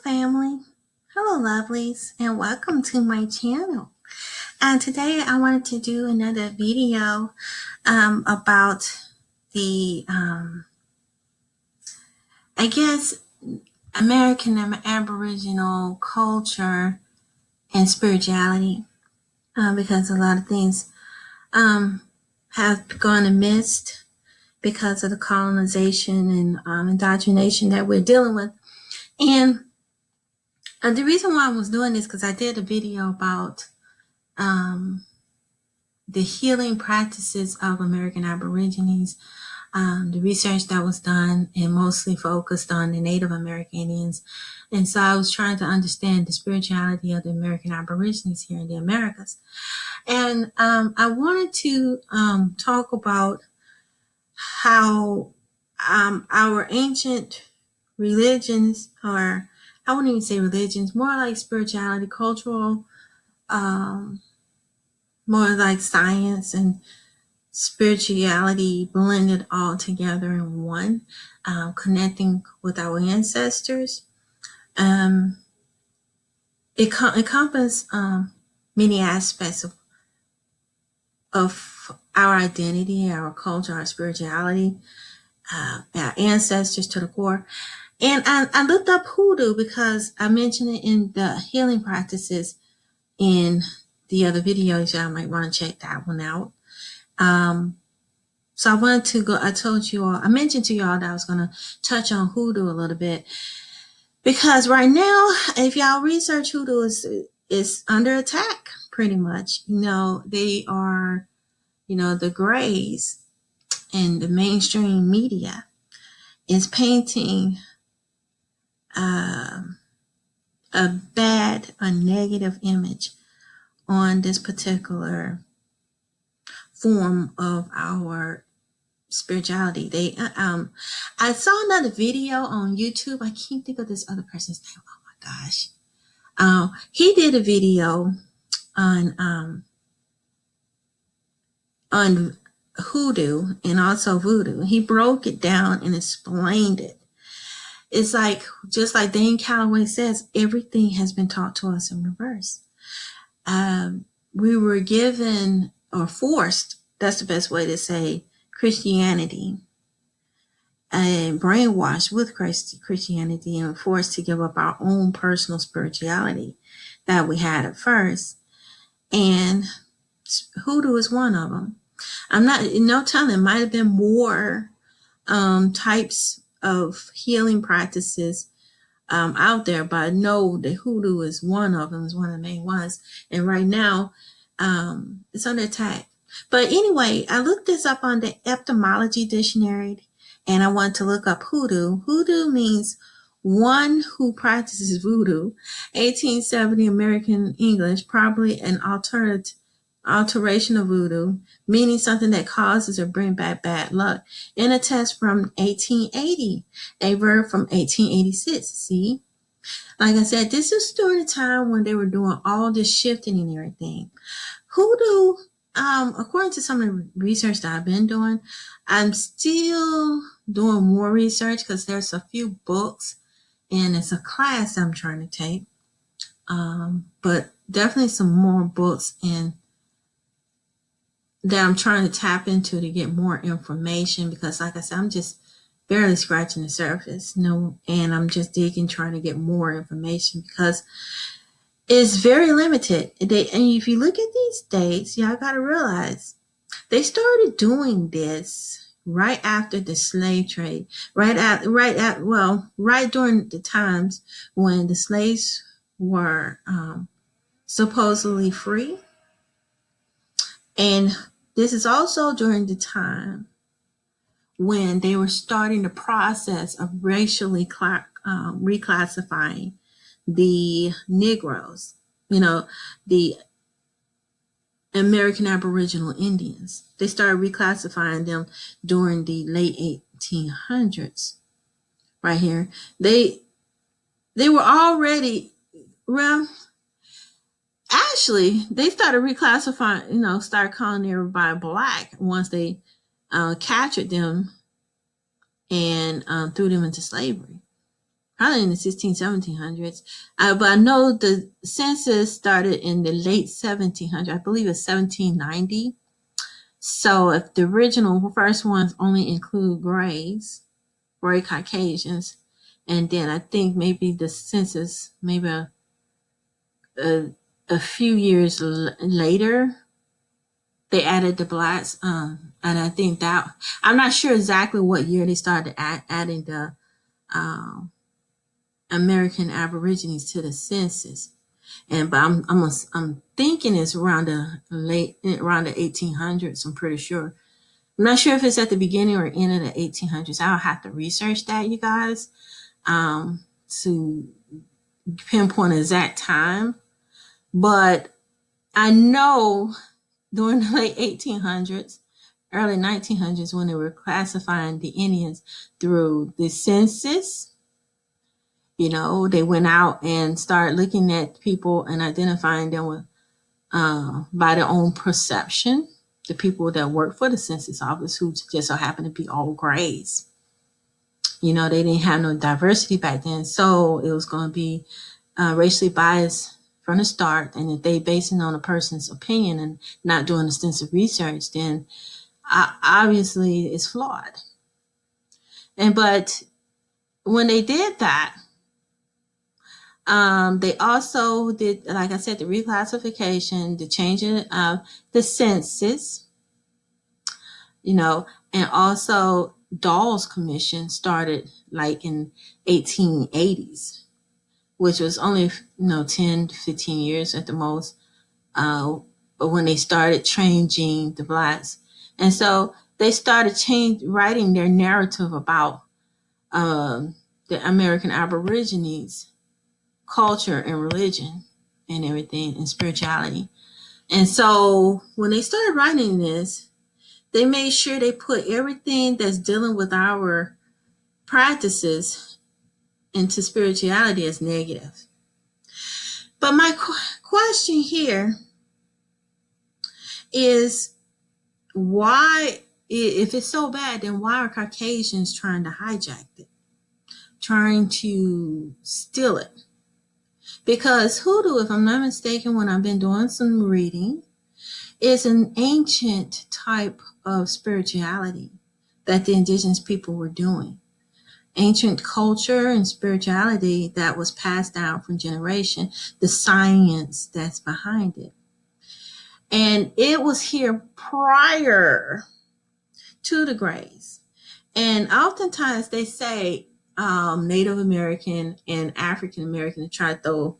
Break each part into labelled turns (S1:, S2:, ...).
S1: family. Hello, lovelies, and welcome to my channel. And today I wanted to do another video about the, I guess, American and Aboriginal culture and spirituality, because a lot of things have gone amiss because of the colonization and indoctrination that we're dealing with. And the reason why I was doing this because I did a video about the healing practices of American Aborigines, the research that was done and mostly focused on the Native American Indians. And so I was trying to understand the spirituality of the American Aborigines here in the Americas. And I wanted to talk about how our ancient religions, or I wouldn't even say religions, more like spirituality, cultural, more like science and spirituality blended all together in one, connecting with our ancestors. It encompasses many aspects of our identity, our culture, our spirituality, our ancestors to the core. And I looked up Hoodoo because I mentioned it in the healing practices in the other videos. Y'all might want to check that one out. So I wanted to go, I mentioned to y'all that I was going to touch on Hoodoo a little bit, because right now, if y'all research, Hoodoo is under attack pretty much. They are, the grays and the mainstream media is painting a negative image on this particular form of our spirituality. I saw another video on YouTube. I can't think of this other person's name. Oh my gosh. He did a video on Hoodoo and also Voodoo. He broke it down and explained it. It's like, just like Dane Calloway says, everything has been taught to us in reverse. We were given or forced, that's the best way to say, Christianity, and brainwashed with Christianity and forced to give up our own personal spirituality that we had at first. And Hoodoo is one of them. I'm not, no telling, it might have been more types of healing practices out there, but I know that Hoodoo is one of them, is one of the main ones. And right now, it's under attack. But anyway, I looked this up on the etymology dictionary, and I want to look up Hoodoo. Hoodoo means one who practices voodoo. 1870 American English, probably an alteration of voodoo, meaning something that causes or brings back bad luck. In a text from 1880, a verb from 1886. See? Like I said, this is during the time when they were doing all this shifting and everything. Hoodoo, according to some of the research that I've been doing, I'm still doing more research because there's a few books and it's a class I'm trying to take. But definitely some more books and that I'm trying to tap into to get more information, because like I said, I'm just barely scratching the surface, and I'm just digging, trying to get more information because it's very limited. And if you look at these dates, y'all got to realize they started doing this right after the slave trade, right during the times when the slaves were supposedly free. And this is also during the time when they were starting the process of racially reclassifying the Negroes, the American Aboriginal Indians. They started reclassifying them during the late 1800s. Right here, they were already, well, actually, they started reclassifying, started calling everybody black once they captured them and threw them into slavery. probably in the 1700s. But I know the census started in the late 1700s. I believe it's 1790. So if the original first ones only include gray Caucasians, and then I think maybe the census, maybe a, a few years later, they added the blacks. And I think that, I'm not sure exactly what year they started adding the um, American Aborigines to the census. But I'm thinking it's around the 1800s. I'm pretty sure. I'm not sure if it's at the beginning or end of the 1800s. I'll have to research that, you guys, to pinpoint an exact time. But I know during the late 1800s, early 1900s, when they were classifying the Indians through the census, they went out and started looking at people and identifying them with, by their own perception. The people that worked for the census office, who just so happened to be all grays. They didn't have no diversity back then, so it was going to be racially biased from the start. And if they basing on a person's opinion and not doing extensive research, then obviously it's flawed. But when they did that, they also did, like I said, the reclassification, the changing of the census, and also Dawes Commission started like in 1880s, which was only 10 to 15 years at the most. But when they started changing the blacks, and so they started writing their narrative about the American Aborigines culture and religion and everything and spirituality. And so when they started writing this, they made sure they put everything that's dealing with our practices into spirituality as negative. But my question here is, why, if it's so bad, then why are Caucasians trying to hijack it, trying to steal it? Because Hoodoo, if I'm not mistaken, when I've been doing some reading, is an ancient type of spirituality that the indigenous people were doing. Ancient culture and spirituality that was passed down from generation, the science that's behind it. And it was here prior to the Greys. And oftentimes they say Native American and African American to try to throw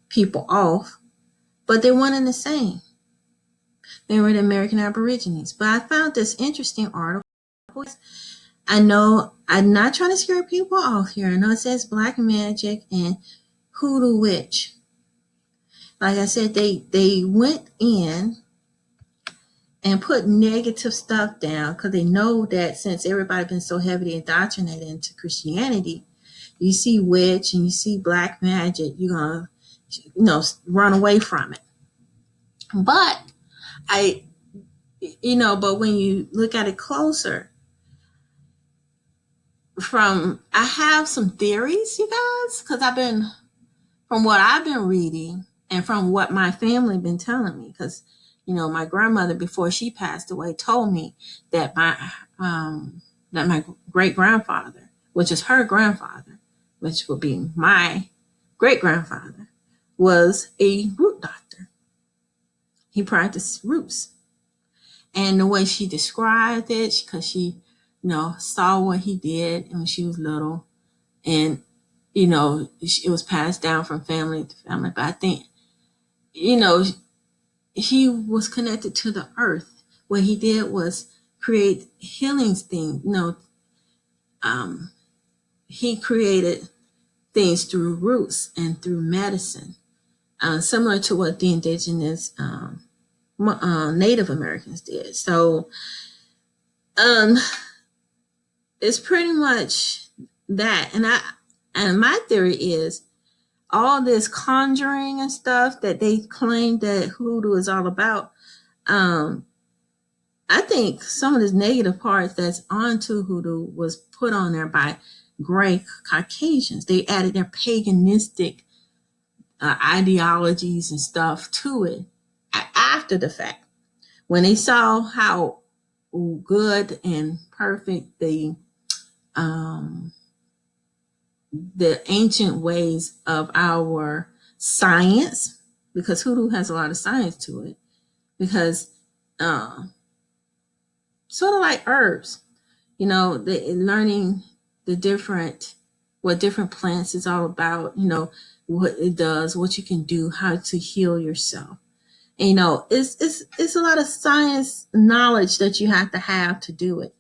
S1: people off, but they weren't in the same. They were the American Aborigines. But I found this interesting article. I know I'm not trying to scare people off here. I know it says black magic and hoodoo witch. Like I said, they went in and put negative stuff down because they know that since everybody been so heavily indoctrinated into Christianity, you see witch and you see black magic, you're gonna run away from it. But but when you look at it closer, I have some theories, you guys, because from what I've been reading and from what my family been telling me, because my grandmother, before she passed away, told me that my great grandfather, which is her grandfather, which would be my great grandfather, was a root doctor. He practiced roots. And the way she described it, because she, saw what he did when she was little, and it was passed down from family to family. But I think, he was connected to the earth. What he did was create healing things. He created things through roots and through medicine, similar to what the indigenous Native Americans did. So it's pretty much that. And my theory is all this conjuring and stuff that they claim that Hoodoo is all about. I think some of this negative parts that's onto Hoodoo was put on there by gray Caucasians. They added their paganistic ideologies and stuff to it after the fact. When they saw how good and perfect the ancient ways of our science, because Hoodoo has a lot of science to it, because sort of like herbs, learning what different plants is all about, what it does, what you can do, how to heal yourself. And, it's a lot of science knowledge that you have to do it.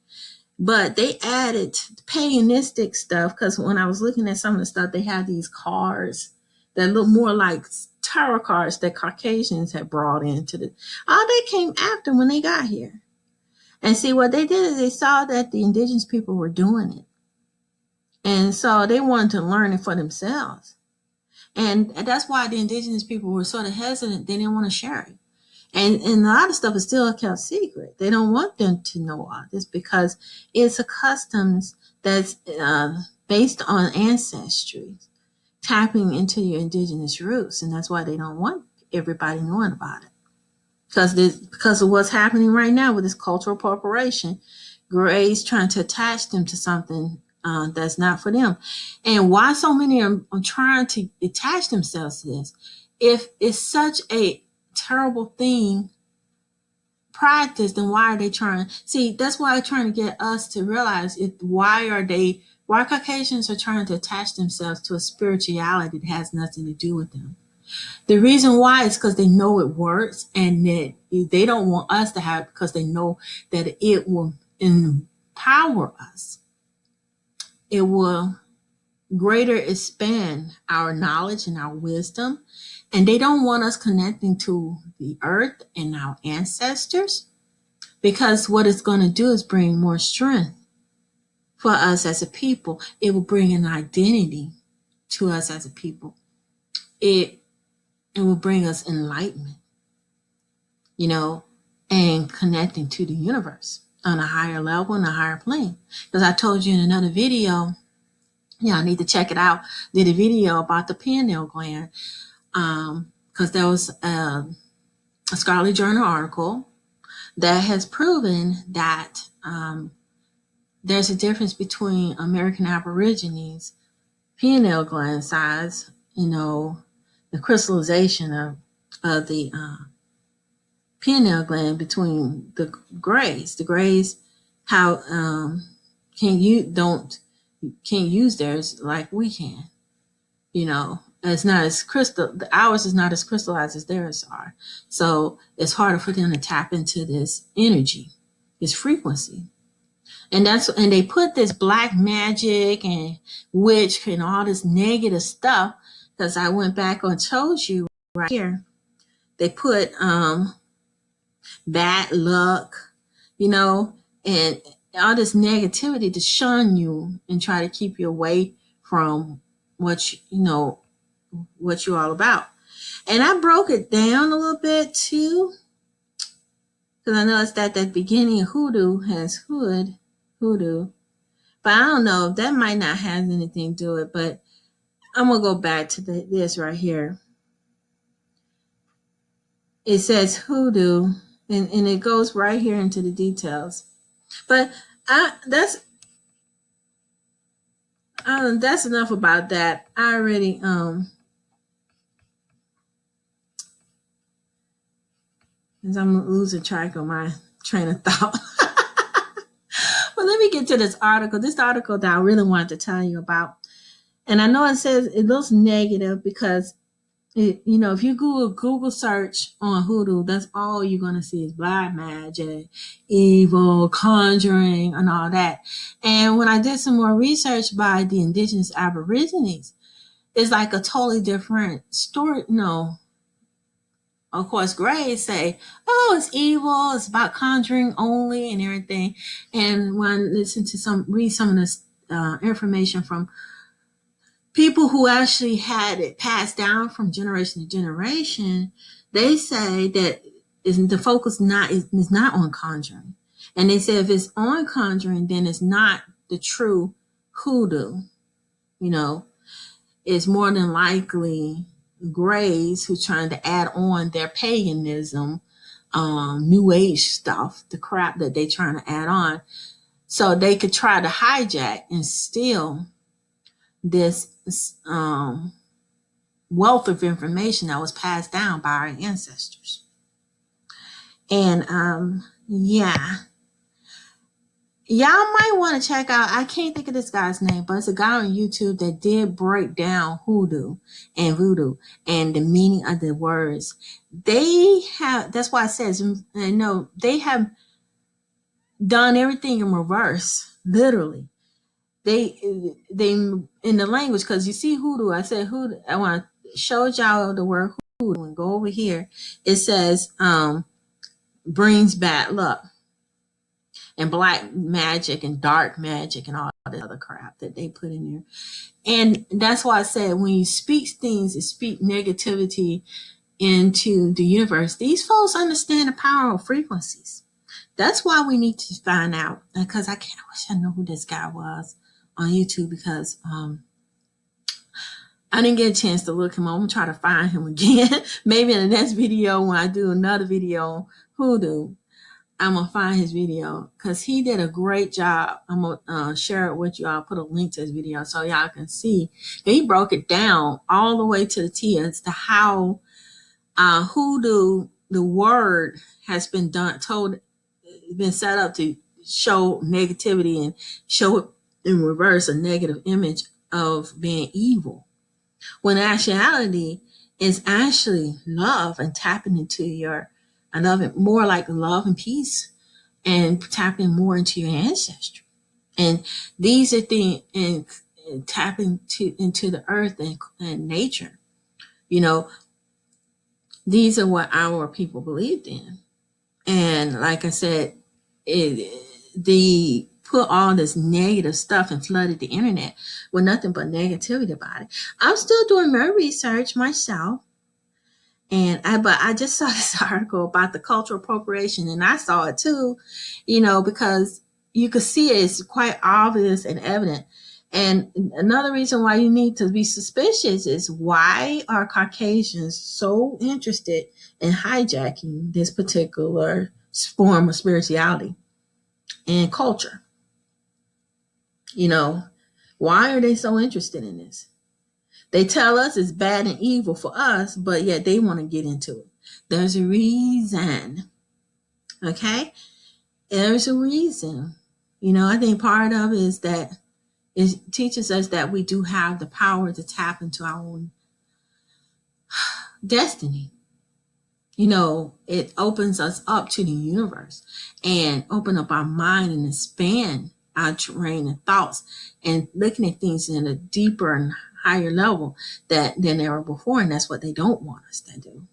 S1: But they added paganistic stuff, because when I was looking at some of the stuff, they had these cards that look more like tarot cards that Caucasians had brought into the. All they came after when they got here. And see, what they did is they saw that the indigenous people were doing it. And so they wanted to learn it for themselves. And that's why the indigenous people were sort of hesitant. They didn't want to share it. And a lot of stuff is still kept secret. They don't want them to know all this, because it's a customs that's based on ancestry, tapping into your indigenous roots. And that's why they don't want everybody knowing about it. Because of what's happening right now with this cultural appropriation, Gray's trying to attach them to something that's not for them. And why so many are trying to attach themselves to this? If it's such a terrible thing practice, then why are they trying? See, that's why they're trying to get us to realize why Caucasians are trying to attach themselves to a spirituality that has nothing to do with them. The reason why is because they know it works, and that they don't want us to have it, because they know that it will empower us. It will greater expand our knowledge and our wisdom. And they don't want us connecting to the earth and our ancestors, because what it's going to do is bring more strength for us as a people. It will bring an identity to us as a people. It will bring us enlightenment, and connecting to the universe on a higher level and a higher plane. Because I told you in another video, I need to check it out, did a video about the pineal gland. Because there was a scholarly journal article that has proven that there's a difference between American Aborigines pineal gland size, the crystallization of the pineal gland between the Greys. The Greys, how can't use theirs like we can, It's not as ours is not as crystallized as theirs are. So it's harder for them to tap into this energy, this frequency. And they put this black magic and witch and all this negative stuff, because I went back and told you right here, they put bad luck, and all this negativity to shun you and try to keep you away from what you're all about. And I broke it down a little bit too, because I noticed that the beginning of Hoodoo has Hoodoo, but I don't know, that might not have anything to do it. But I'm gonna go back to this right here. It says Hoodoo, and it goes right here into the details. But that's enough about that. I already as I'm losing track of my train of thought. But let me get to this article. This article that I really wanted to tell you about. And I know it says it looks negative, because if you Google search on Hoodoo, that's all you're going to see is black magic, evil, conjuring, and all that. And when I did some more research by the indigenous Aborigines, it's like a totally different story. Of course, Grays say, "Oh, it's evil. It's about conjuring only and everything." And when I read some of this information from people who actually had it passed down from generation to generation, they say that the focus is not on conjuring. And they say if it's on conjuring, then it's not the true hoodoo, you know, is more than likely Greys who trying to add on their paganism, new age stuff, the crap that they trying to add on, so they could try to hijack and steal this wealth of information that was passed down by our ancestors. And yeah, y'all might want to check out, I can't think of this guy's name, but it's a guy on YouTube that did break down hoodoo and voodoo and the meaning of the words. They have, that's why it says, no, they have done everything in reverse, literally. They in the language, because you see hoodoo, I said hoodoo, I want to show y'all the word hoodoo and go over here. It says brings bad luck, and black magic and dark magic and all the other crap that they put in there. And that's why I said when you speak things and speak negativity into the universe, these folks understand the power of frequencies. That's why we need to find out, because I wish I know who this guy was on YouTube, because I didn't get a chance to look him up. I'm gonna try to find him again. Maybe in the next video when I do another video on hoodoo, I'm gonna find his video because he did a great job. I'm gonna share it with you. I'll put a link to his video so y'all can see. He broke it down all the way to the T as to how hoodoo, the word, has been been set up to show negativity and show it in reverse, a negative image of being evil, when actuality is actually love and tapping into your another, more like love and peace, and tapping more into your ancestry. And these are things, and tapping into the earth and nature. You know, these are what our people believed in. And like I said, they put all this negative stuff and flooded the internet with nothing but negativity about it. I'm still doing my research myself. But I just saw this article about the cultural appropriation, and I saw it too, because you could see it's quite obvious and evident. And another reason why you need to be suspicious is, why are Caucasians so interested in hijacking this particular form of spirituality and culture? Why are they so interested in this? They tell us it's bad and evil for us, but yet they want to get into it. There's a reason. Okay? There's a reason. I think part of it is that it teaches us that we do have the power to tap into our own destiny. It opens us up to the universe and open up our mind and expand our train of thoughts and looking at things in a deeper and higher level than ever before. And that's what they don't want us to do.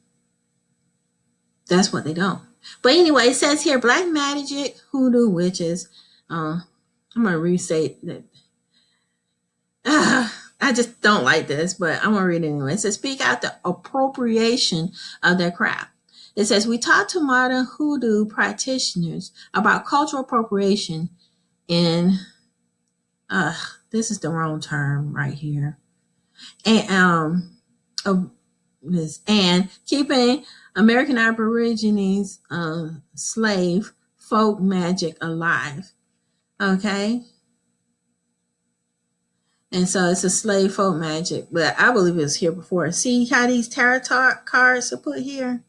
S1: That's what they don't. But anyway, it says here, black magic, hoodoo, witches. I'm going to re-say that. I just don't like this, but I'm going to read it anyway. It says, speak out the appropriation of their craft. It says, we talk to modern hoodoo practitioners about cultural appropriation in, this is the wrong term right here. And keeping American Aborigines slave folk magic alive. Okay. And so it's a slave folk magic, but I believe it was here before. See how these tarot cards are put here?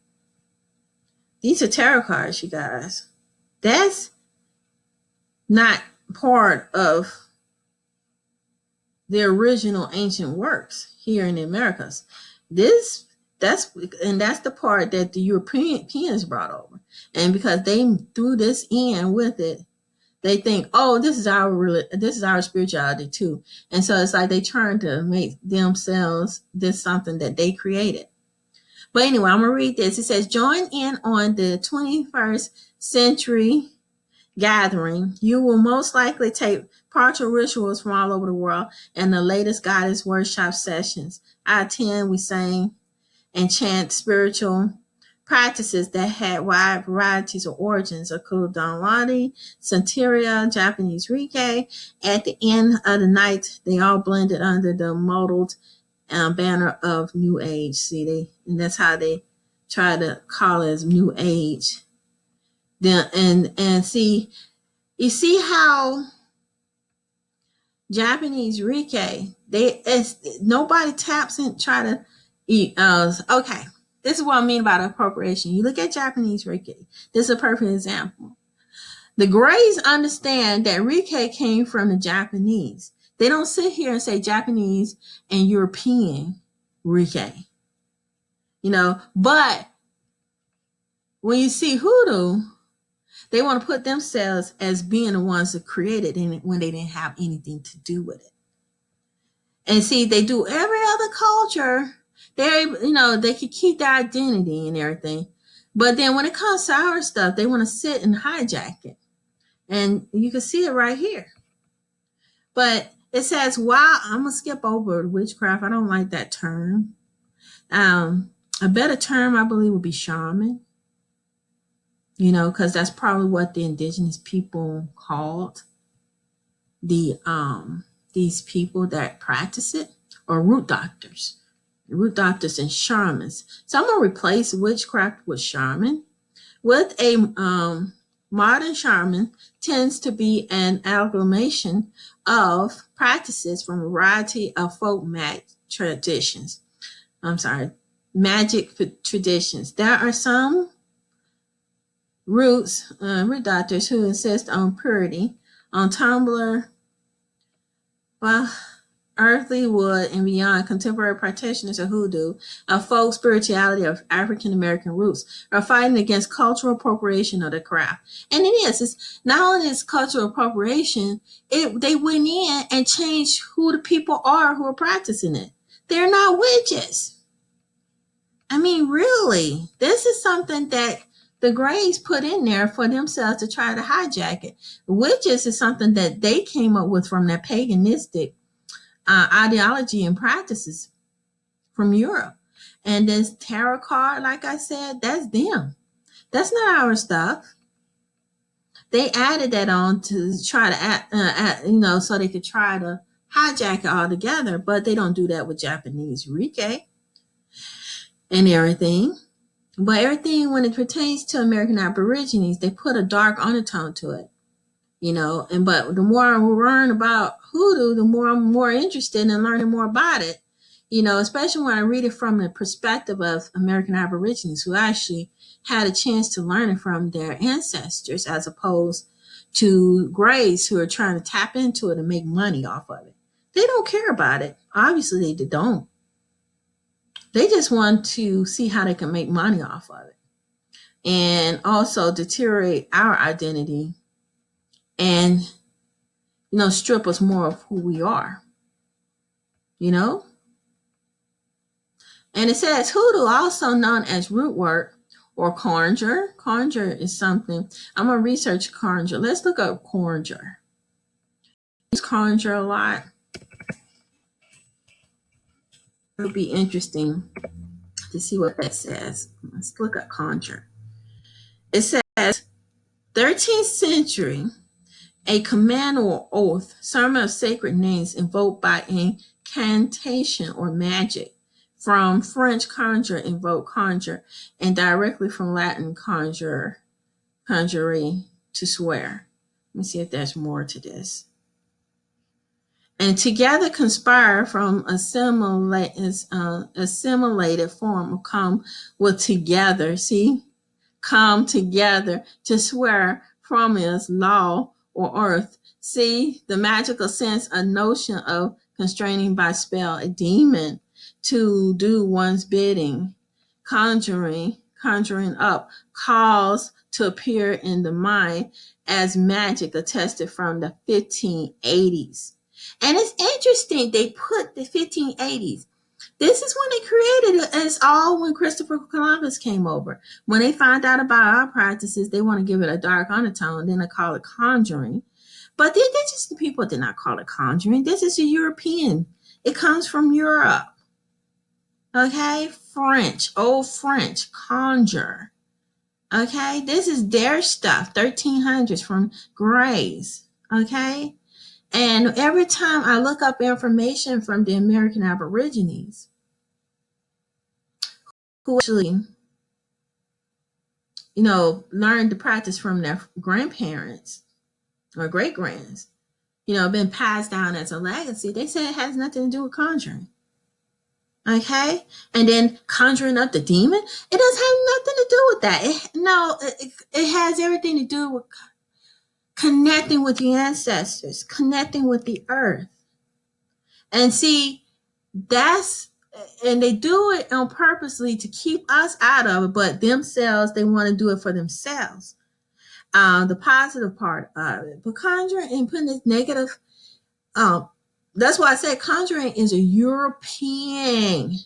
S1: These are tarot cards, you guys. That's not part of the original ancient works here in the Americas. That's the part that the Europeans brought over. And because they threw this in with it, they think, oh, this is our spirituality too. And so it's like they trying to make themselves this something that they created. But anyway, I'm going to read this. It says, join in on the 21st century gathering. You will most likely take part in rituals from all over the world and the latest goddess workshop sessions. I attend, we sing and chant spiritual practices that had wide varieties of origins include Donwani, Santeria, Japanese Rike. At the end of the night, they all blended under the mottled banner of New Age. See, and that's how they try to call it as New Age. Then and see, you see how Japanese Rike, nobody taps and try to eat. Okay, this is what I mean about appropriation. You look at Japanese Rike. This is a perfect example. The Greys understand that Rike came from the Japanese. They don't sit here and say Japanese and European Rike. But when you see Hoodoo, they want to put themselves as being the ones that created it when they didn't have anything to do with it. And see, they do every other culture. They could keep their identity and everything. But then when it comes to our stuff, they want to sit and hijack it. And you can see it right here. But it says, wow, I'm going to skip over witchcraft. I don't like that term. A better term, I believe, would be shaman. Because that's probably what the indigenous people called these people that practice it, or root doctors and shamans. So I'm going to replace witchcraft with shaman. With a modern shaman tends to be an amalgamation of practices from a variety of folk magic traditions. Magic traditions. There are some root doctors who insist on purity, on Tumblr, earthly wood, and beyond. Contemporary practitioners of Hoodoo, of folk spirituality of African American roots, are fighting against cultural appropriation of the craft. And it's not only is cultural appropriation, they went in and changed who the people are who are practicing it. They're not witches. I mean, really, this is something that the Greys put in there for themselves to try to hijack it. Witches is something that they came up with from their paganistic ideology and practices from Europe. And this tarot card, like I said, that's them. That's not our stuff. They added that on to try to, so they could try to hijack it all together. But they don't do that with Japanese Rike and everything. But everything, when it pertains to American Aborigines, they put a dark undertone to it, but the more I learn about Hoodoo, the more I'm more interested in learning more about it, especially when I read it from the perspective of American Aborigines who actually had a chance to learn it from their ancestors, as opposed to Greys who are trying to tap into it and make money off of it. They don't care about it. Obviously, they don't. They just want to see how they can make money off of it and also deteriorate our identity and, strip us more of who we are, And it says Hoodoo, also known as root work or conjure. Conjure is something, I'm going to research conjure. Let's look up conjure. I use conjure a lot. It'll be interesting to see what that says. Let's look at conjure. It says 13th century, a command or oath, sermon of sacred names invoked by incantation or magic. From French conjure, invoke, conjure, and directly from Latin conjure, to swear. Let me see if there's more to this. And together conspire from assimilated form of come with together. See? Come together to swear from is law or earth. See? The magical sense, a notion of constraining by spell, a demon to do one's bidding. Conjuring up, cause to appear in the mind as magic attested from the 1580s. And it's interesting, they put the 1580s. This is when they created it. It's all when Christopher Columbus came over. When they find out about our practices, they want to give it a dark undertone. Then they call it conjuring. But the indigenous people did not call it conjuring. This is a European. It comes from Europe. Okay, French, old French, conjure. Okay, this is their stuff, 1300s from Grays. Okay, and every time I look up information from the American Aborigines, who actually, learned the practice from their grandparents or great grands, been passed down as a legacy, they say it has nothing to do with conjuring. Okay, and then conjuring up the demon, it doesn't have nothing to do with that. It has everything to do with connecting with the ancestors, connecting with the earth. And see, that's and they do it on purposely to keep us out of it, but themselves, they want to do it for themselves. The positive part of it. But conjuring and putting this negative, that's why I said conjuring is a European.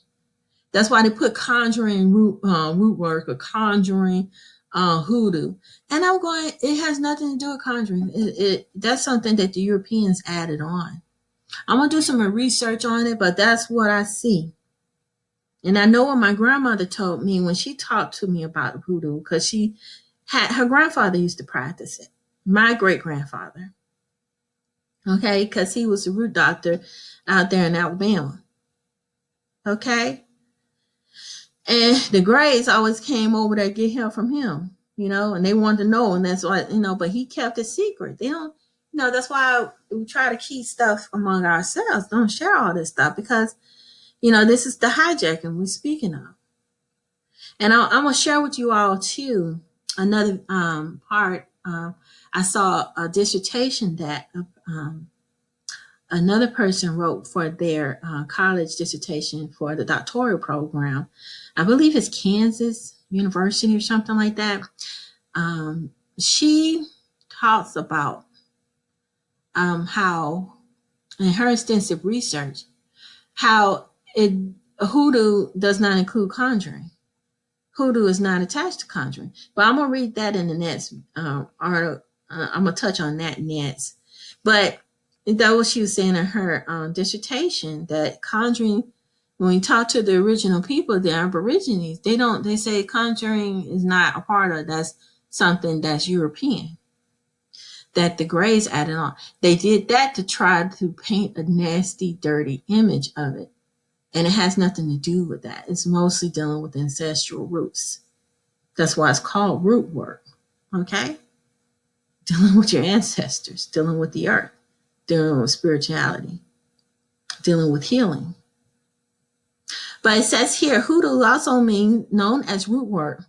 S1: That's why they put conjuring root work or conjuring hoodoo. And I'm going, it has nothing to do with conjuring. That's something that the Europeans added on. I'm gonna do some research on it, but that's what I see. And I know what my grandmother told me when she talked to me about hoodoo, because she had her grandfather used to practice it. My great grandfather. Okay, because he was a root doctor out there in Alabama. Okay. And the Grays always came over there to get help from him, and they wanted to know, and that's why, but he kept it secret. They don't, that's why we try to keep stuff among ourselves. Don't share all this stuff because, this is the hijacking we're speaking of. And I'm going to share with you all too another part. I saw a dissertation that another person wrote for their college dissertation for the doctoral program. I believe it's Kansas University or something like that. She talks about how, in her extensive research, how hoodoo does not include conjuring. Hoodoo is not attached to conjuring. But I'm going to read that in the next article. I'm going to touch on that next. But that was she was saying in her dissertation, that conjuring, when we talk to the original people, the Aborigines, they say conjuring is not a part of, that's something that's European, that the Greys added on. They did that to try to paint a nasty, dirty image of it. And it has nothing to do with that. It's mostly dealing with ancestral roots. That's why it's called root work. Okay? Dealing with your ancestors, dealing with the earth, dealing with spirituality, dealing with healing. But it says here, hoodoo also means known as root work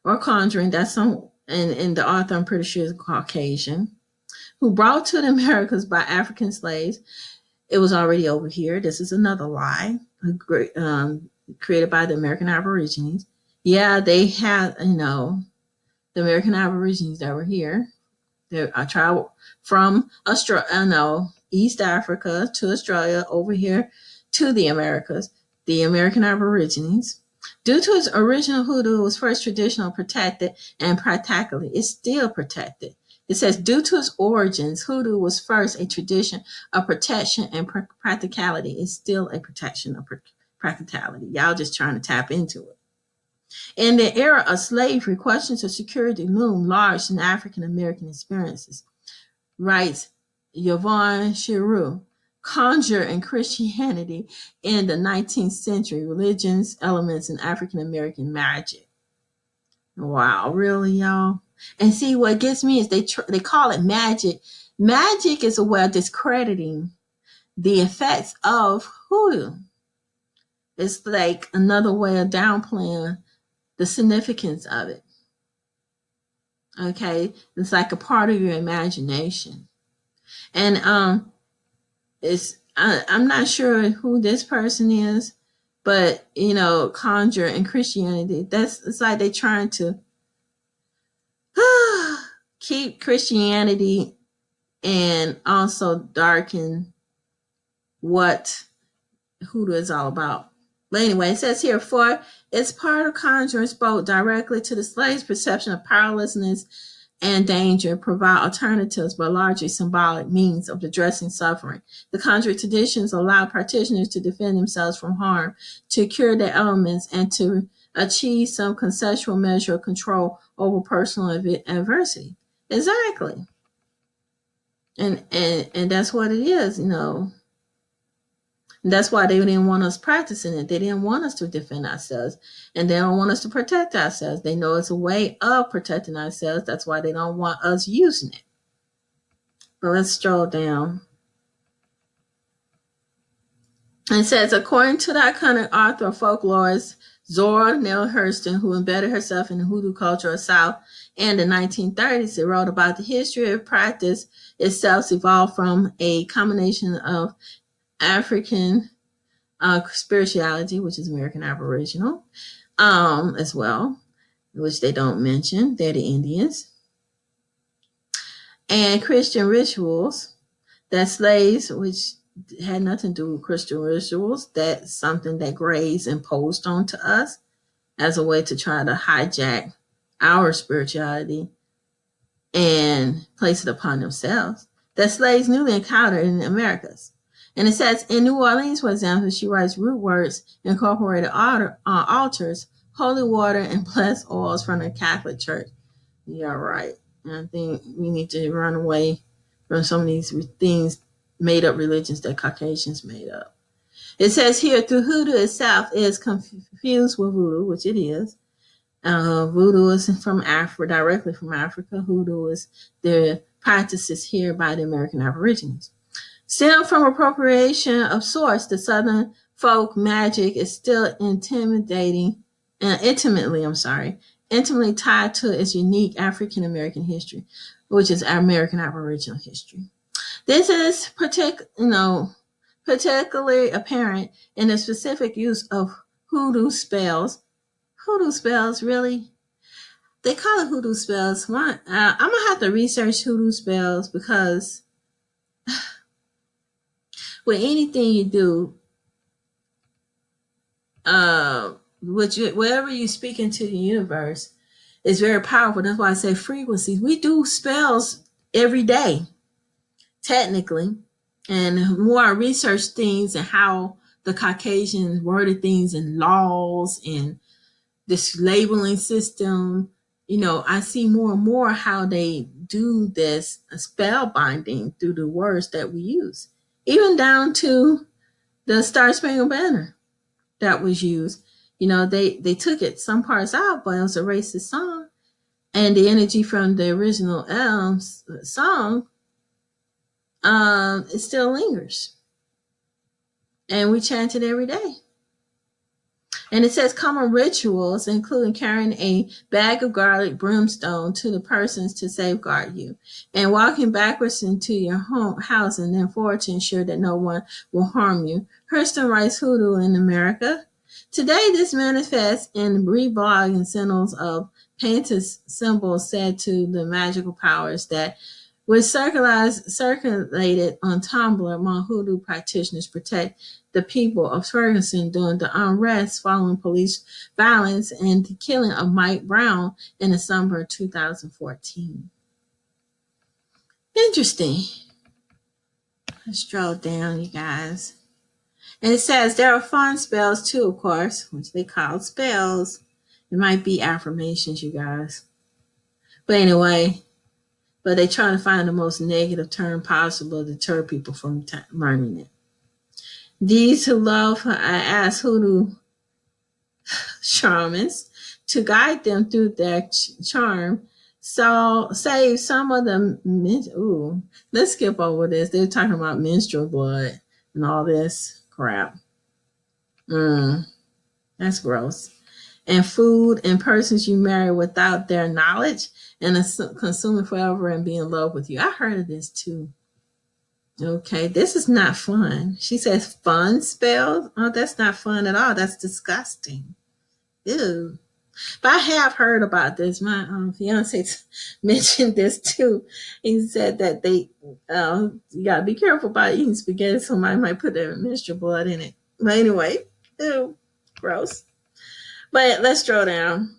S1: or conjuring. That's some, and the author, I'm pretty sure, is Caucasian, who brought to the Americas by African slaves. It was already over here. This is another lie, created by the American Aborigines. Yeah, they had, the American Aborigines that were here. I traveled from Australia, East Africa to Australia, over here to the Americas, the American Aborigines. Due to its original hoodoo, it was first traditional, protected, and practically, it's still protected. It says, due to its origins, hoodoo was first a tradition of protection and practicality. It's still a protection of practicality. Y'all just trying to tap into it. In the era of slavery, questions of security loomed large in African American experiences, writes Yvonne Chiroux. Conjure and Christianity in the 19th century, religions, elements, and African American magic. Wow, really, y'all? And see, what gets me is they call it magic. Magic is a way of discrediting the effects of hoodoo. It's like another way of downplaying the significance of it. Okay, it's like a part of your imagination. And I'm not sure who this person is, but conjure and Christianity, it's like they're trying to keep Christianity and also darken what hoodoo is all about. But anyway, it says here, for its part of conjuring spoke directly to the slave's perception of powerlessness and danger, provide alternatives but largely symbolic means of addressing suffering. The conjure traditions allow practitioners to defend themselves from harm, to cure their ailments, and to achieve some conceptual measure of control over personal adversity. Exactly. And that's what it is, you know. That's why they didn't want us practicing it. They didn't want us to defend ourselves. And they don't want us to protect ourselves. They know it's a way of protecting ourselves. That's why they don't want us using it. But let's stroll down. And it says, according to the iconic author of folklores, Zora Neale Hurston, who embedded herself in the Hoodoo culture of South in the 1930s, it wrote about the history of practice itself evolved from a combination of African spirituality, which is American Aboriginal, as well, which they don't mention. They're the Indians. And Christian rituals, that slaves, which had nothing to do with Christian rituals, that's something that Greys imposed onto us as a way to try to hijack our spirituality and place it upon themselves, that slaves newly encountered in the Americas. And it says, in New Orleans, for example, she writes, root words incorporated altars, holy water, and blessed oils from the Catholic Church. Yeah, right. And I think we need to run away from some of these things, made up religions that Caucasians made up. It says here, through Hoodoo itself is confused with Voodoo, which it is. Voodoo is from Africa, directly from Africa. Hoodoo is the practices here by the American Aborigines. Still from appropriation of source, the Southern folk magic is still intimately tied to its unique African American history, which is our American Aboriginal history. This is particularly apparent in the specific use of hoodoo spells. Hoodoo spells, really? They call it hoodoo spells. I'm gonna have to research hoodoo spells because with anything you do, whatever you speak into the universe is very powerful. That's why I say frequencies. We do spells every day, technically. And the more I research things and how the Caucasians worded things and laws and this labeling system, I see more and more how they do this spell binding through the words that we use, even down to the Star Spangled Banner that was used. They took it some parts out, but it was a racist song, and the energy from the original song it still lingers, and we chant it every day. And it says common rituals, including carrying a bag of garlic brimstone to the persons to safeguard you, and walking backwards into your house and then forward to ensure that no one will harm you. Hurston writes Hoodoo in America. Today, this manifests in reblog and symbols of painted symbols said to the magical powers that was circulated on Tumblr among Hoodoo practitioners protect the people of Ferguson during the unrest following police violence and the killing of Mike Brown in the summer of 2014. Interesting. Let's scroll down, you guys. And it says there are fun spells too, of course, which they call spells. It might be affirmations, you guys. But anyway, they try to find the most negative term possible to deter people from learning it. These who love, I ask Hoodoo shamans to guide them through their charm. So save some of the let's skip over this. They're talking about menstrual blood and all this crap. That's gross. And food and persons you marry without their knowledge and consuming forever and be in love with you. I heard of this too. Okay, this is not fun. She says fun spells. Oh, that's not fun at all. That's disgusting. Ew. But I have heard about this. My fiance mentioned this too. He said that you gotta be careful about eating spaghetti. Somebody might put their menstrual blood in it. But anyway, ew, gross. But let's draw down.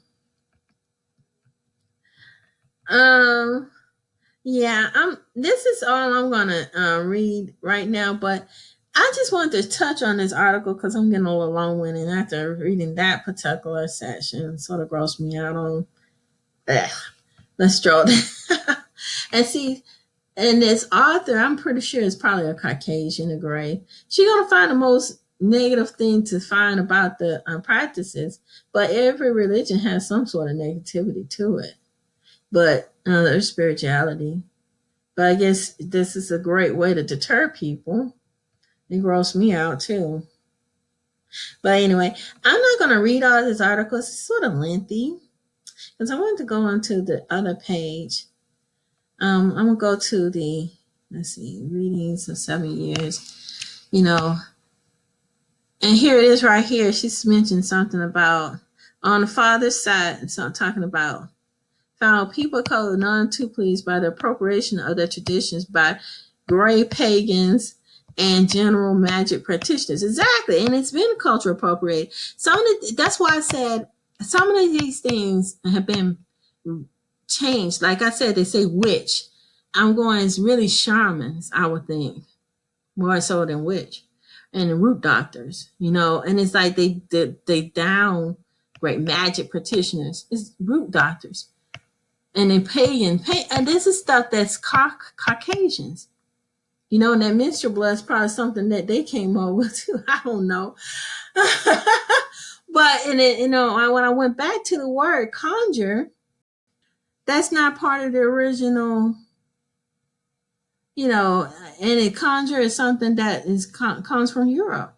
S1: Yeah, this is all I'm gonna read right now, but I just wanted to touch on this article because I'm getting a little long-winded after reading that particular section. It sort of grossed me out on. Ugh, let's stroll. And see, and this author, I'm pretty sure is probably a Caucasian, a gray. She's gonna find the most negative thing to find about the practices, but every religion has some sort of negativity to it. But there's spirituality. But I guess this is a great way to deter people. It grossed me out too. But anyway, I'm not going to read all this article. It's sort of lengthy because I wanted to go on to the other page. I'm going to go to the, let's see, readings of 7 years, and here it is right here. She's mentioned something about on the father's side, so I'm talking about found people of color none too pleased by the appropriation of their traditions by gray pagans and general magic practitioners. Exactly, and it's been cultural appropriate. That's why I said some of these things have been changed. Like I said, they say witch. I'm going, it's really shamans, I would think, more so than witch, and the root doctors, and it's like they downgrade magic practitioners. It's root doctors and they and this is stuff that's Caucasians, and that menstrual blood is probably something that they came up with too. I don't know. But when I went back to the word conjure, that's not part of the original, and a conjure is something that comes from Europe,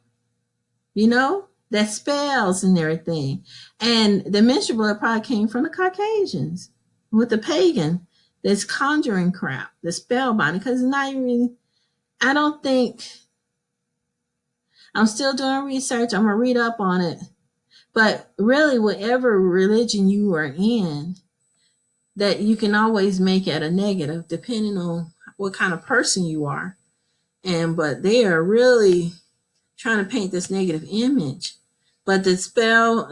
S1: that spells and everything. And the menstrual blood probably came from the Caucasians with the pagan, this conjuring crap, the spellbinding, because it's not even, I don't think, I'm still doing research. I'm going to read up on it. But really, whatever religion you are in, that you can always make it a negative depending on what kind of person you are. But they are really trying to paint this negative image. But the spells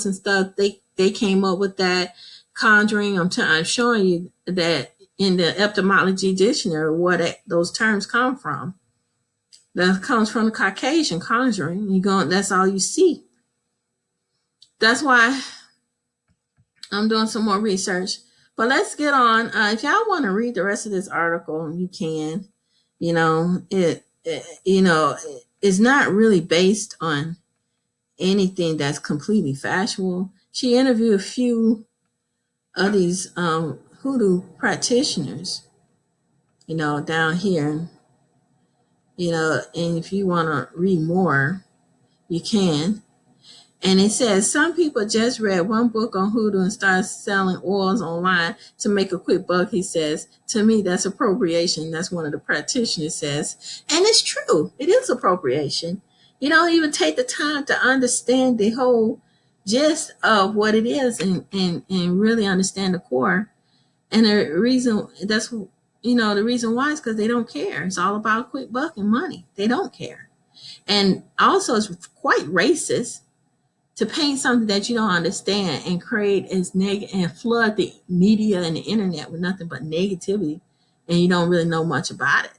S1: and stuff, they came up with that conjuring. I'm showing you that in the etymology dictionary what those terms come from. That comes from the Caucasian conjuring. That's all you see. That's why I'm doing some more research. But let's get on. If y'all want to read the rest of this article, you can. It's not really based on anything that's completely factual. She interviewed a few of these hoodoo practitioners, down here, and if you want to read more, you can. And it says some people just read one book on hoodoo and started selling oils online to make a quick buck. He says, to me, that's appropriation. That's one of the practitioners says. And it's true. It is appropriation. You don't even take the time to understand the whole gist of what it is and really understand the core. And the reason the reason why is because they don't care. It's all about quick buck and money. They don't care. And also it's quite racist to paint something that you don't understand and create as negative and flood the media and the internet with nothing but negativity, and you don't really know much about it.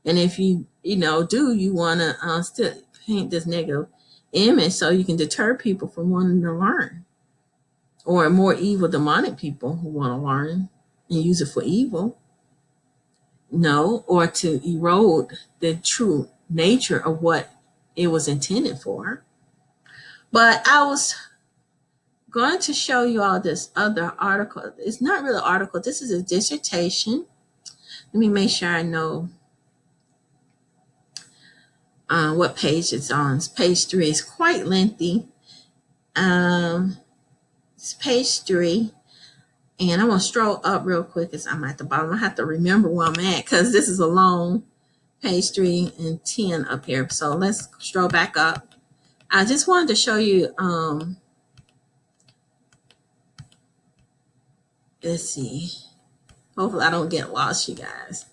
S1: And if you you want to still paint this negative image so you can deter people from wanting to learn, or more evil demonic people who want to learn and use it for evil, or to erode the true nature of what it was intended for. But I was going to show you all this other article. It's not really an article. This is a dissertation. Let me make sure I know what page it's on. It's page 3. It's quite lengthy. It's page 3. And I'm going to stroll up real quick as I'm at the bottom. I have to remember where I'm at because this is a long page 3 and 10 up here. So let's stroll back up. I just wanted to show you let's see. Hopefully I don't get lost, you guys.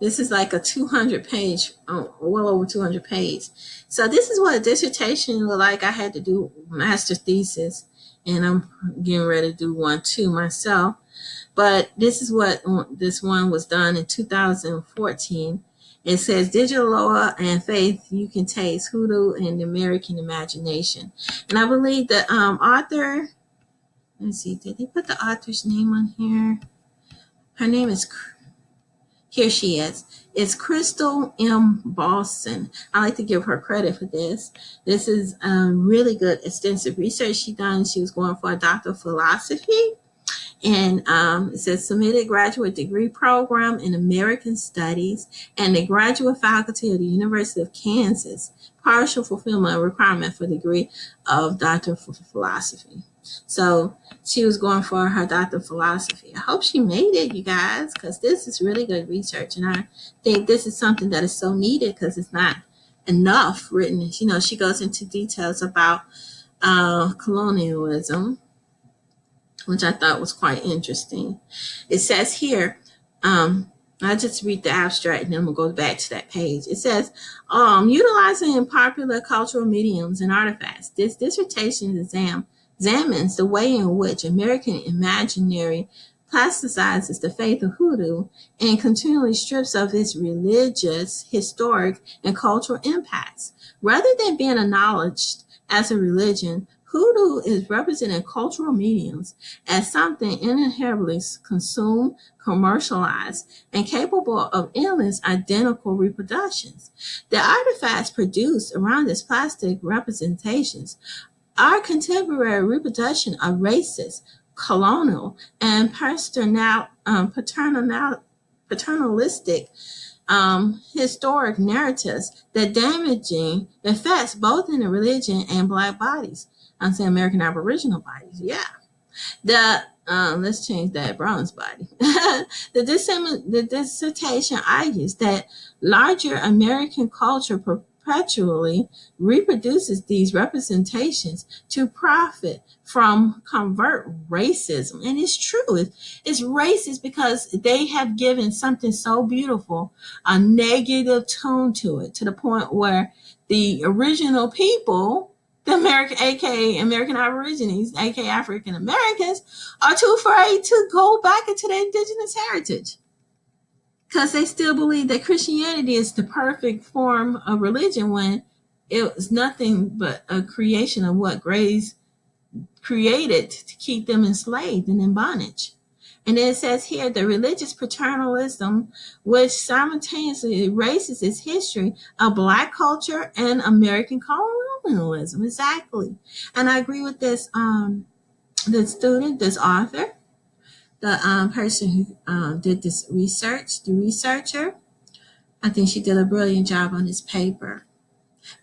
S1: This is like a 200 page, well over 200 page. So this is what a dissertation looked like. I had to do a master thesis, and I'm getting ready to do one too myself. But this is what this one was done in 2014. It says digital law and faith, you can taste hoodoo and the American imagination. And I believe the author, let's see, did they put the author's name on here? Her name is, here she is. It's Crystal M. Boson. I like to give her credit for this. This is really good, extensive research she done. She was going for a doctor of philosophy. And it says submitted graduate degree program in American Studies and the graduate faculty of the University of Kansas. Partial fulfillment requirement for degree of Doctor of Philosophy. So she was going for her Doctor of Philosophy. I hope she made it, you guys, because this is really good research. And I think this is something that is so needed because it's not enough written. You know, she goes into details about colonialism, which I thought was quite interesting. It says here, I just read the abstract and then we'll go back to that page. It says, utilizing popular cultural mediums and artifacts, this dissertation examines the way in which American imaginary plasticizes the faith of hoodoo and continually strips of its religious, historic, and cultural impacts. Rather than being acknowledged as a religion, hoodoo is representing cultural mediums as something inherently consumed, commercialized, and capable of endless identical reproductions. The artifacts produced around these plastic representations are contemporary reproduction of racist, colonial, and paternalistic historic narratives that damaging effects both in the religion and Black bodies. I'm saying American Aboriginal bodies. Yeah. Let's change that, bronze body. The dissertation argues that larger American culture perpetually reproduces these representations to profit from covert racism. And it's true. It's racist because they have given something so beautiful a negative tone to it, to the point where the original people, the American, aka American Aborigines, aka African Americans, are too afraid to go back into their indigenous heritage because they still believe that Christianity is the perfect form of religion when it was nothing but a creation of what Grays created to keep them enslaved and in bondage. And then it says here the religious paternalism, which simultaneously erases its history of Black culture and American colonialism. Exactly. And I agree with this the student, this author, the person who did this research, the researcher. I think she did a brilliant job on this paper.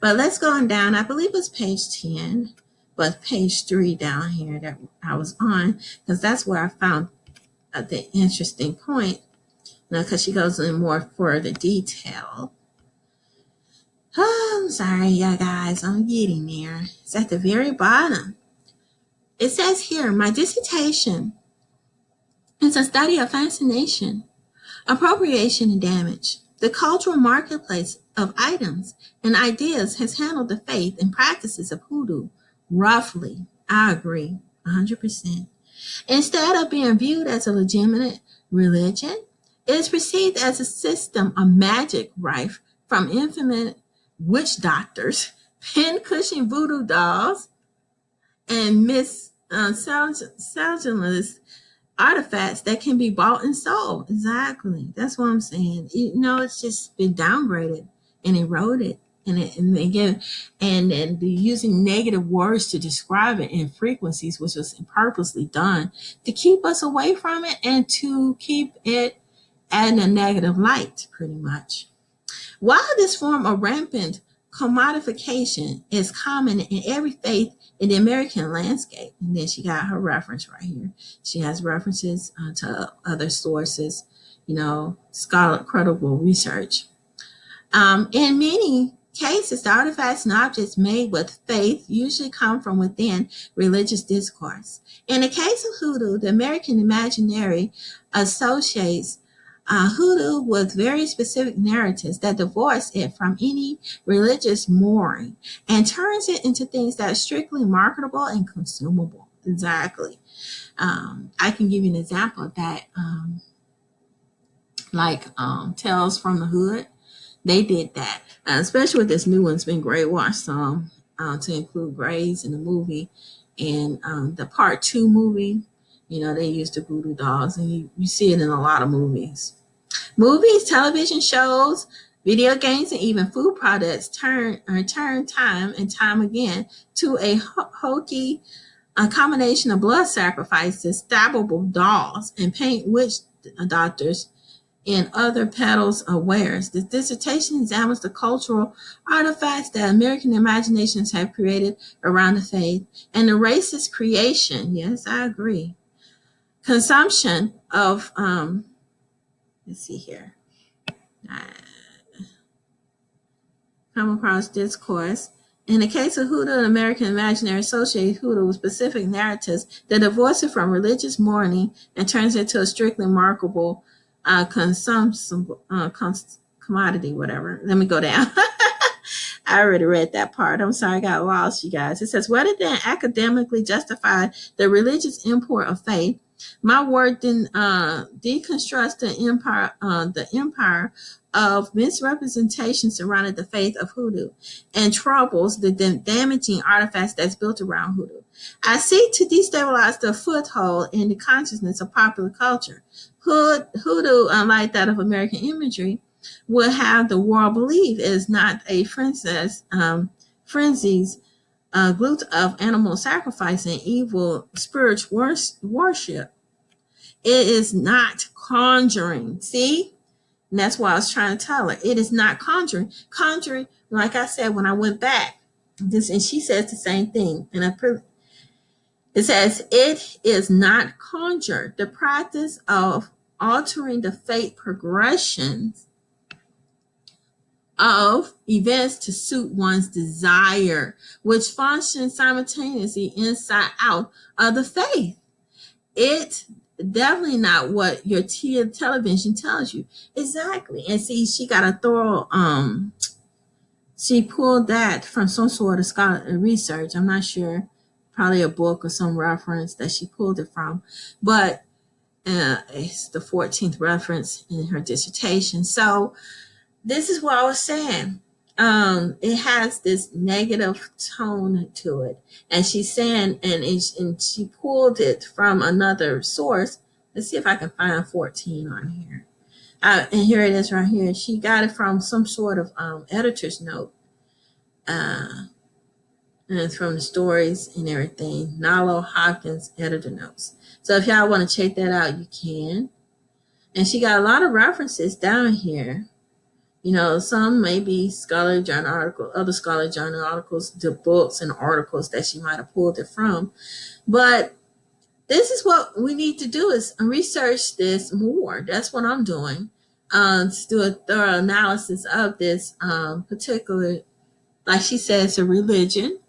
S1: But let's go on down. I believe it's page 10, but page 3 down here that I was on, because that's where I found the interesting point, because she goes in more further detail. Oh, I'm sorry, yeah, guys, I'm getting there. It's at the very bottom. It says here, my dissertation is a study of fascination, appropriation, and damage. The cultural marketplace of items and ideas has handled the faith and practices of hoodoo roughly. I agree, 100%. Instead of being viewed as a legitimate religion, it is perceived as a system of magic rife from infamous witch doctors, pin-cushion voodoo dolls, and miscellaneous artifacts that can be bought and sold. Exactly. That's what I'm saying. You know, it's just been downgraded and eroded. And then using negative words to describe it in frequencies, which was purposely done to keep us away from it and to keep it in a negative light, pretty much. While this form of rampant commodification is common in every faith in the American landscape, and then she got her reference right here. She has references to other sources, you know, credible research. In many cases, the artifacts and objects made with faith usually come from within religious discourse. In the case of hoodoo, the American imaginary associates hoodoo with very specific narratives that divorce it from any religious mooring and turns it into things that are strictly marketable and consumable. Exactly. I can give you an example of that. Tales from the Hood, they did that, especially with this new one. It's been great. Watch some to include Grays in the movie, and the part two movie. You know, they used the voodoo dolls, and you see it in a lot of movies. Movies, television shows, video games, and even food products turn time and time again to a hokey combination of blood sacrifices, stabbable dolls, and paint witch doctors and other petals of wares. This dissertation examines the cultural artifacts that American imaginations have created around the faith and the racist creation, yes, I agree, consumption of, let's see here, I come across discourse. In the case of Hoodoo, an American imaginary associated Hoodoo with specific narratives that divorce it from religious mourning and turns it into a strictly marketable commodity, whatever. Let me go down. I already read that part. I'm sorry, I got lost, you guys. It says, rather than academically justify the religious import of faith, my work then deconstructs the empire of misrepresentation surrounding the faith of Hoodoo and troubles the damaging artifacts that's built around Hoodoo. I seek to destabilize the foothold in the consciousness of popular culture. Hoodoo, unlike that of American imagery, would have the world believe is not a frenzies glut of animal sacrifice and evil spiritual worship. It is not conjuring. See? And that's why I was trying to tell her. It is not conjuring. Conjuring, like I said, when I went back, this, and she says the same thing. And it says, it is not conjure. The practice of altering the fate progressions of events to suit one's desire, which functions simultaneously inside out of the faith. It definitely not what your television tells you. Exactly. And see, she got a thorough she pulled that from some sort of scholarly research. I'm not sure, probably a book or some reference that she pulled it from, but it's the 14th reference in her dissertation. So this is what I was saying. It has this negative tone to it, and she's saying, and she pulled it from another source. Let's see if I can find 14 on here. And here it is right here. She got it from some sort of editor's note, and it's from the stories and everything. Nalo Hopkins editor notes. So if y'all want to check that out, you can. And she got a lot of references down here. You know, some may be scholarly journal articles, other scholarly journal articles, the books and articles that she might have pulled it from. But this is what we need to do, is research this more. That's what I'm doing. To do a thorough analysis of this particular, like she says, a religion.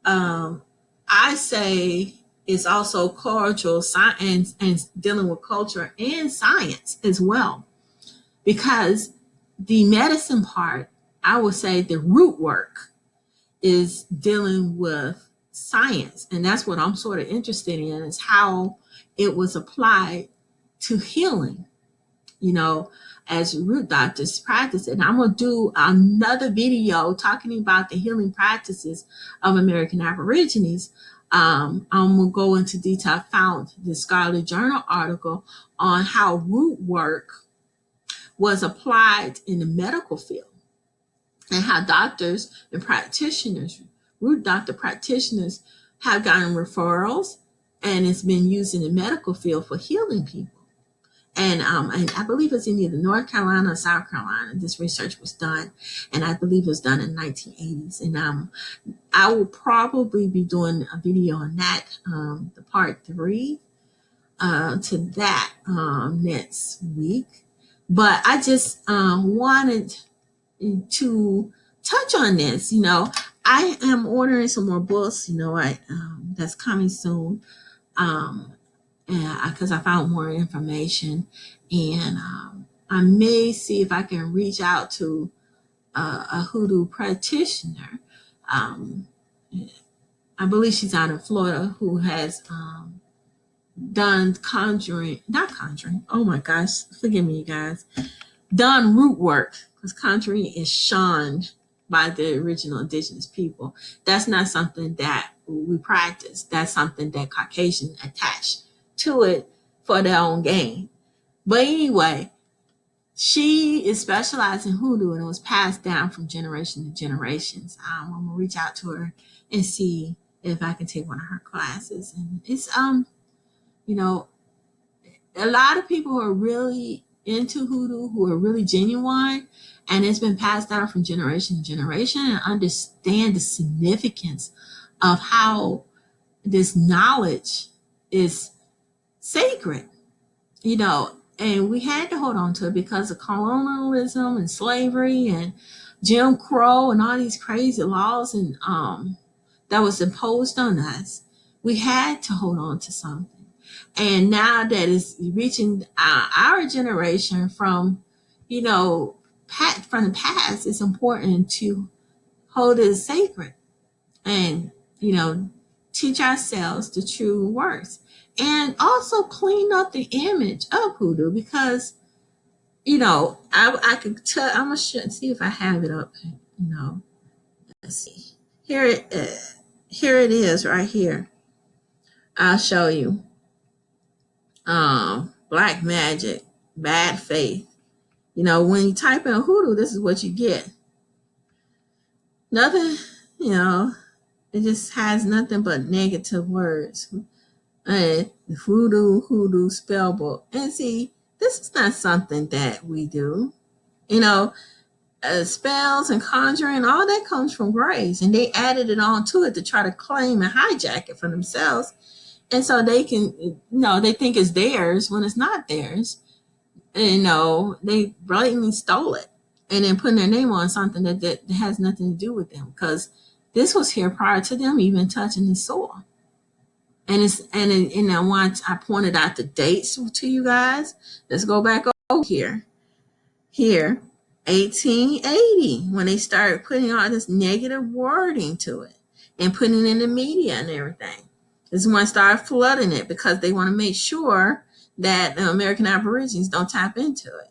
S1: I say it's also cultural science and dealing with culture and science as well. Because the medicine part, I would say the root work is dealing with science. And that's what I'm sort of interested in, is how it was applied to healing, you know, as root doctors practice it. And I'm going to do another video talking about the healing practices of American Aborigines. I'm going to go into detail. I found the scholarly journal article on how root work was applied in the medical field, and how doctors and practitioners, root doctor practitioners, have gotten referrals, and it's been used in the medical field for healing people. And I believe it's in either North Carolina or South Carolina. This research was done, and I believe it was done in the 1980s. And I will probably be doing a video on that, the part 3 to that next week. But I just wanted to touch on this. You know, I am ordering some more books. You know, that's coming soon. Because I found more information, and I may see if I can reach out to a Hoodoo practitioner. I believe she's out in Florida, who has done not conjuring. Oh my gosh, forgive me, you guys. Done root work, because conjuring is shunned by the original indigenous people. That's not something that we practice. That's something that Caucasians attach to it for their own gain. But anyway, she is specialized in hoodoo, and it was passed down from generation to generations. I'm gonna reach out to her and see if I can take one of her classes. And it's you know, a lot of people who are really into hoodoo, who are really genuine, and it's been passed down from generation to generation, and understand the significance of how this knowledge is sacred, and we had to hold on to it because of colonialism and slavery and Jim Crow and all these crazy laws and that was imposed on us. We had to hold on to something. And now that it's reaching our generation from, from the past, it's important to hold it sacred and, teach ourselves the true works and also clean up the image of hoodoo because, I could tell, I'm going to see if I have it up, let's see. Here it is right here. I'll show you. Black magic, bad faith. When you type in hoodoo, this is what you get. Nothing, it just has nothing but negative words. Hoodoo spell book. And see, this is not something that we do. Spells and conjuring, all that comes from grays, and they added it on to it to try to claim and hijack it for themselves. And so they can, they think it's theirs when it's not theirs. And, they blatantly stole it and then putting their name on something that has nothing to do with them because this was here prior to them even touching the soil. And I pointed out the dates to you guys. Let's go back over here. Here, 1880, when they started putting all this negative wording to it and putting it in the media and everything. This is when I started flooding it because they want to make sure that the American Aborigines don't tap into it,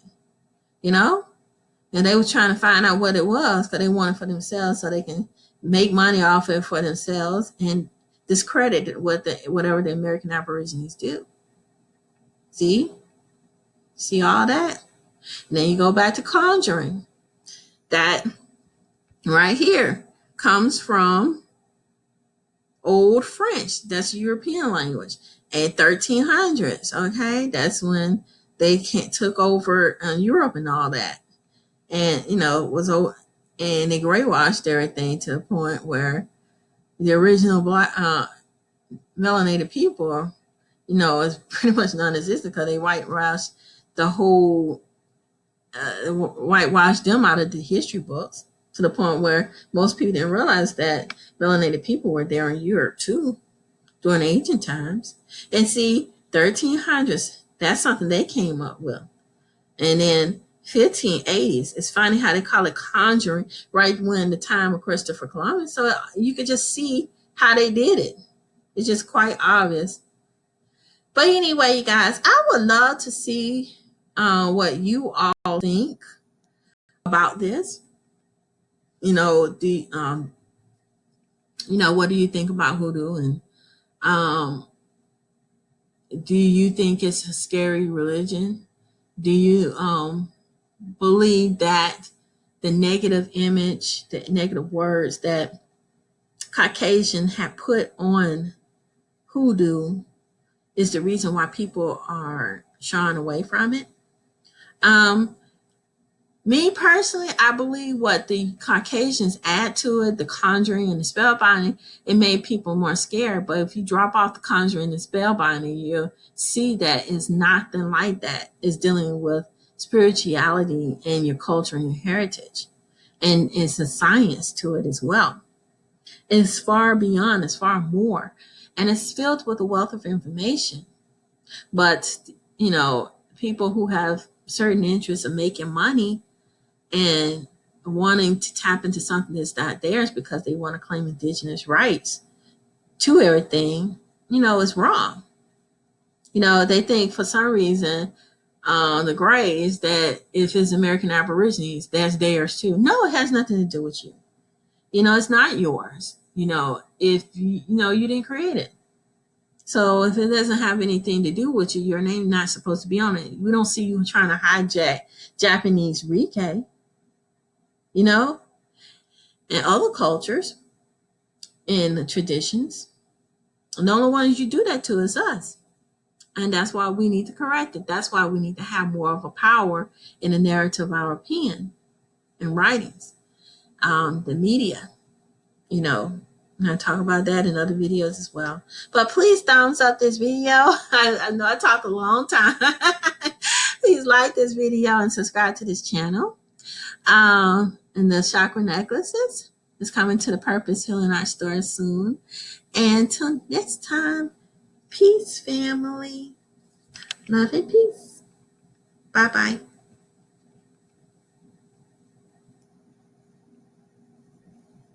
S1: And they were trying to find out what it was because they want it for themselves so they can make money off it for themselves and discredit whatever the American Aborigines do. See all that? And then you go back to conjuring. That right here comes from Old French. That's European language. And 1300s, okay? That's when they took over Europe and all that. And, and they grey-washed everything to the point where the original black melanated people, is pretty much non-existent because they whitewashed the whole, whitewashed them out of the history books to the point where most people didn't realize that melanated people were there in Europe too during ancient times. And see, 1300s, that's something they came up with. And then 1580s, it's funny how they call it conjuring right when the time of Christopher Columbus. So you could just see how they did it. It's just quite obvious. But anyway, you guys, I would love to see what you all think about this. What do you think about hoodoo? And do you think it's a scary religion? Do you believe that the negative image, the negative words that Caucasian had put on hoodoo is the reason why people are shying away from it? Me personally, I believe what the Caucasians add to it, the conjuring and the spellbinding, it made people more scared. But if you drop off the conjuring and the spellbinding, you'll see that it's nothing like that. It's dealing with spirituality and your culture and your heritage. And it's a science to it as well. It's far beyond, it's far more. And it's filled with a wealth of information. But, people who have certain interests of making money and wanting to tap into something that's not theirs because they want to claim indigenous rights, to everything, is wrong. They think for some reason the Greys, that if it's American Aborigines, that's theirs too. No, it has nothing to do with you. It's not yours. If you didn't create it. So if it doesn't have anything to do with you, your name's not supposed to be on it. We don't see you trying to hijack Japanese Rike, in other cultures and traditions. And the only ones you do that to is us. And that's why we need to correct it. That's why we need to have more of a power in the narrative of our pen and writings. The media, and I talk about that in other videos as well. But please thumbs up this video. I know I talked a long time. Please like this video and subscribe to this channel. And the chakra necklaces is coming to the Purpose Healing Art store soon. And until next time, peace, family. Love and peace. Bye-bye.